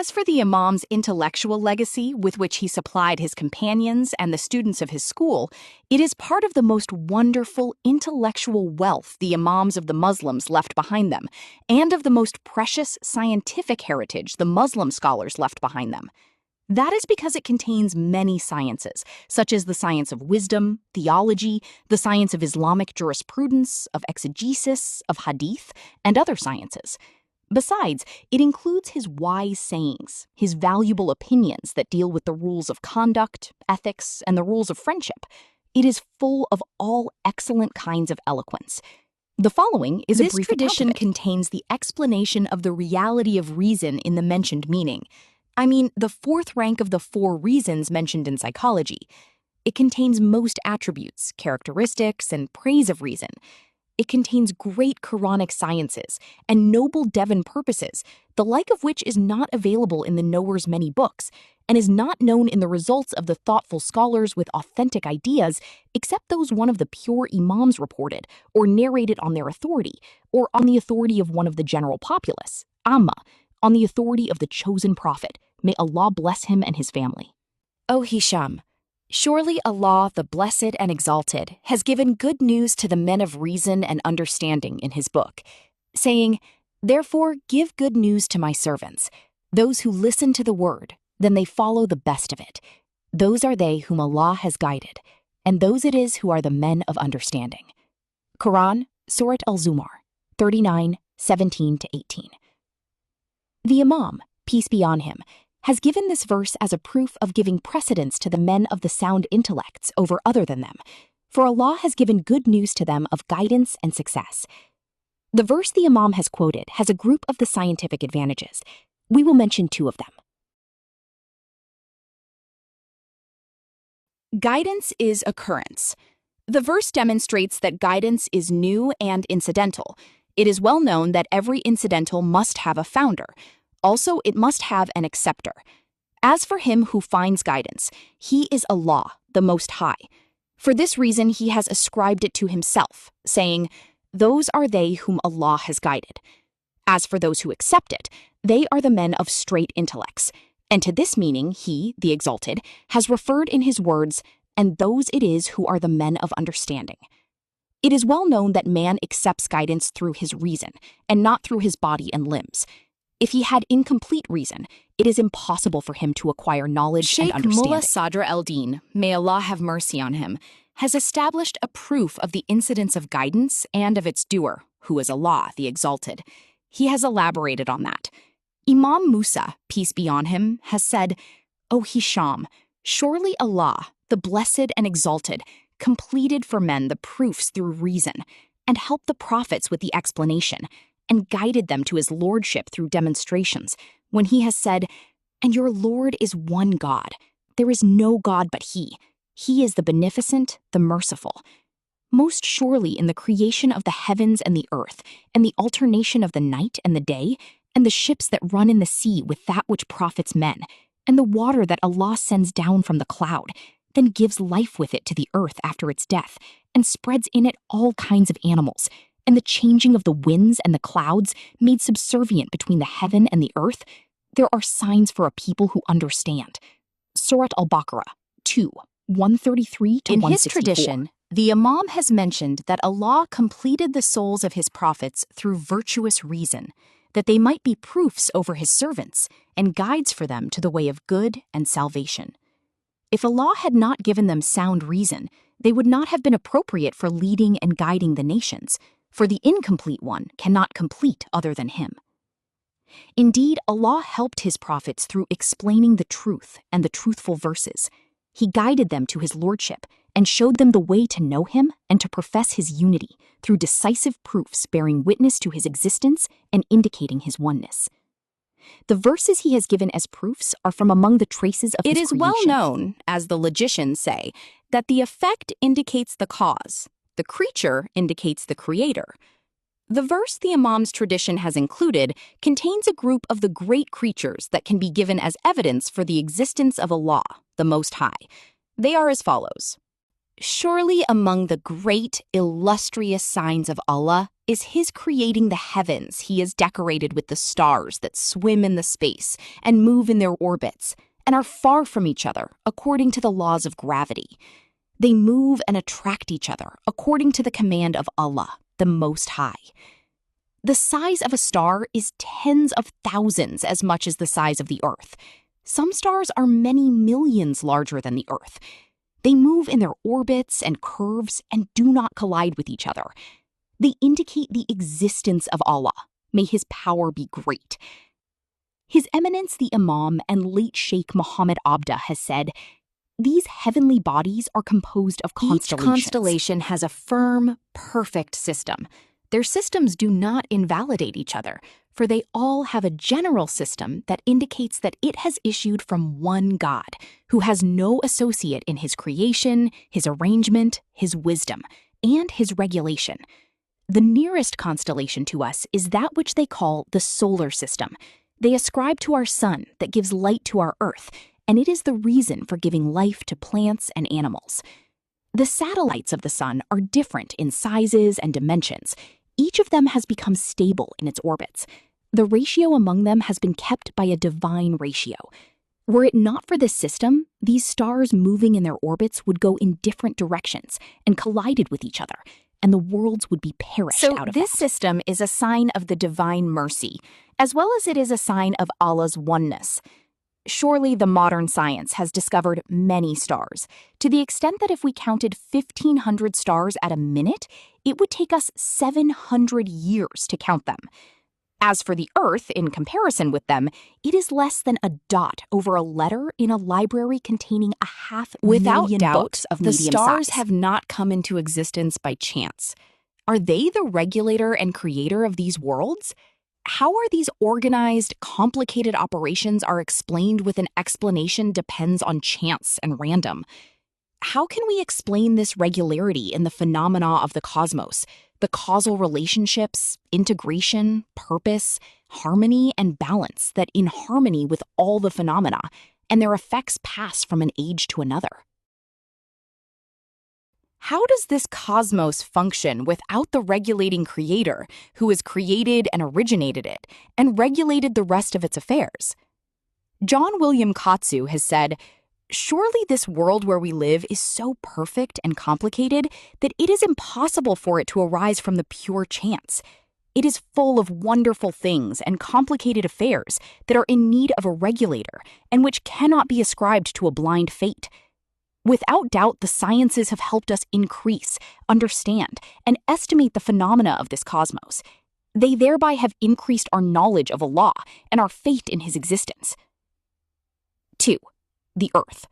As for the Imam's intellectual legacy with which he supplied his companions and the students of his school, it is part of the most wonderful intellectual wealth the Imams of the Muslims left behind them, and of the most precious scientific heritage the Muslim scholars left behind them. That is because it contains many sciences, such as the science of wisdom, theology, the science of Islamic jurisprudence, of exegesis, of Hadith, and other sciences. Besides, it includes his wise sayings, his valuable opinions that deal with the rules of conduct, ethics, and the rules of friendship. It is full of all excellent kinds of eloquence. The following is a brief account of it. This tradition contains the explanation of the reality of reason in the mentioned meaning. I mean, the fourth rank of the 4 reasons mentioned in psychology. It contains most attributes, characteristics, and praise of reason. It contains great Quranic sciences and noble Devon purposes, the like of which is not available in the knower's many books, and is not known in the results of the thoughtful scholars with authentic ideas, except those one of the pure Imams reported, or narrated on their authority, or on the authority of one of the general populace, Amma, on the authority of the chosen prophet. May Allah bless him and his family. O Hisham, surely Allah, the Blessed and Exalted, has given good news to the men of reason and understanding in his book, saying, "Therefore give good news to my servants, those who listen to the word, then they follow the best of it. Those are they whom Allah has guided, and those it is who are the men of understanding." Quran, Surat Al-Zumar, 39, 17-18. The Imam, peace be on him, has given this verse as a proof of giving precedence to the men of the sound intellects over other than them, for Allah has given good news to them of guidance and success. The verse the Imam has quoted has a group of the scientific advantages. We will mention 2 of them. Guidance is occurrence. The verse demonstrates that guidance is new and incidental. It is well known that every incidental must have a founder. Also, it must have an acceptor. As for him who finds guidance, he is Allah, the Most High. For this reason, he has ascribed it to himself, saying, "Those are they whom Allah has guided." As for those who accept it, they are the men of straight intellects. And to this meaning, he, the Exalted, has referred in his words, "And those it is who are the men of understanding." It is well known that man accepts guidance through his reason, and not through his body and limbs. If he had incomplete reason, it is impossible for him to acquire knowledge and understanding. Sheikh Mullah Sadr el-Din, may Allah have mercy on him, has established a proof of the incidence of guidance and of its doer, who is Allah, the Exalted. He has elaborated on that. Imam Musa, peace be on him, has said, "O Hisham, surely Allah, the Blessed and Exalted, completed for men the proofs through reason, and helped the prophets with the explanation, and guided them to his lordship through demonstrations, when he has said, 'And your Lord is one God. There is no God but he. He is the beneficent, the merciful.' Most surely in the creation of the heavens and the earth, and the alternation of the night and the day, and the ships that run in the sea with that which profits men, and the water that Allah sends down from the cloud, then gives life with it to the earth after its death, and spreads in it all kinds of animals, and the changing of the winds and the clouds made subservient between the heaven and the earth, there are signs for a people who understand." Surat Al-Baqarah 2, 133-164. In his tradition, the Imam has mentioned that Allah completed the souls of his prophets through virtuous reason, that they might be proofs over his servants and guides for them to the way of good and salvation. If Allah had not given them sound reason, they would not have been appropriate for leading and guiding the nations, for the incomplete one cannot complete other than him. Indeed, Allah helped his prophets through explaining the truth and the truthful verses. He guided them to his lordship and showed them the way to know him and to profess his unity through decisive proofs bearing witness to his existence and indicating his oneness. The verses he has given as proofs are from among the traces of his creation. It is well known, as the logicians say, that the effect indicates the cause. The creature indicates the creator. The verse the Imam's tradition has included contains a group of the great creatures that can be given as evidence for the existence of Allah, the Most High. They are as follows. Surely among the great, illustrious signs of Allah is His creating the heavens He has decorated with the stars that swim in the space and move in their orbits and are far from each other according to the laws of gravity. They move and attract each other according to the command of Allah, the Most High. The size of a star is tens of thousands as much as the size of the Earth. Some stars are many millions larger than the Earth. They move in their orbits and curves and do not collide with each other. They indicate the existence of Allah. May His power be great. His Eminence the Imam and late Sheikh Muhammad Abda has said, "These heavenly bodies are composed of constellations." Each constellation has a firm, perfect system. Their systems do not invalidate each other, for they all have a general system that indicates that it has issued from one God, who has no associate in His creation, His arrangement, His wisdom, and His regulation. The nearest constellation to us is that which they call the solar system. They ascribe to our sun that gives light to our earth, and it is the reason for giving life to plants and animals. The satellites of the sun are different in sizes and dimensions. Each of them has become stable in its orbits. The ratio among them has been kept by a divine ratio. Were it not for this system, these stars moving in their orbits would go in different directions and collided with each other, and the worlds would be perished out of that. So this system is a sign of the divine mercy, as well as it is a sign of Allah's oneness. Surely the modern science has discovered many stars, to the extent that if we counted 1,500 stars at a minute, it would take us 700 years to count them. As for the Earth, in comparison with them, it is less than a dot over a letter in a library containing 500,000 books of medium size. The stars have not come into existence by chance. Are they the regulator and creator of these worlds? How are these organized, complicated operations are explained with an explanation depends on chance and random? How can we explain this regularity in the phenomena of the cosmos, the causal relationships, integration, purpose, harmony, and balance that in harmony with all the phenomena, and their effects pass from an age to another? How does this cosmos function without the regulating creator who has created and originated it and regulated the rest of its affairs? John William Katsu has said, "Surely this world where we live is so perfect and complicated that it is impossible for it to arise from the pure chance. It is full of wonderful things and complicated affairs that are in need of a regulator and which cannot be ascribed to a blind fate. Without doubt, the sciences have helped us increase, understand, and estimate the phenomena of this cosmos. They thereby have increased our knowledge of Allah and our faith in His existence." 2. The Earth.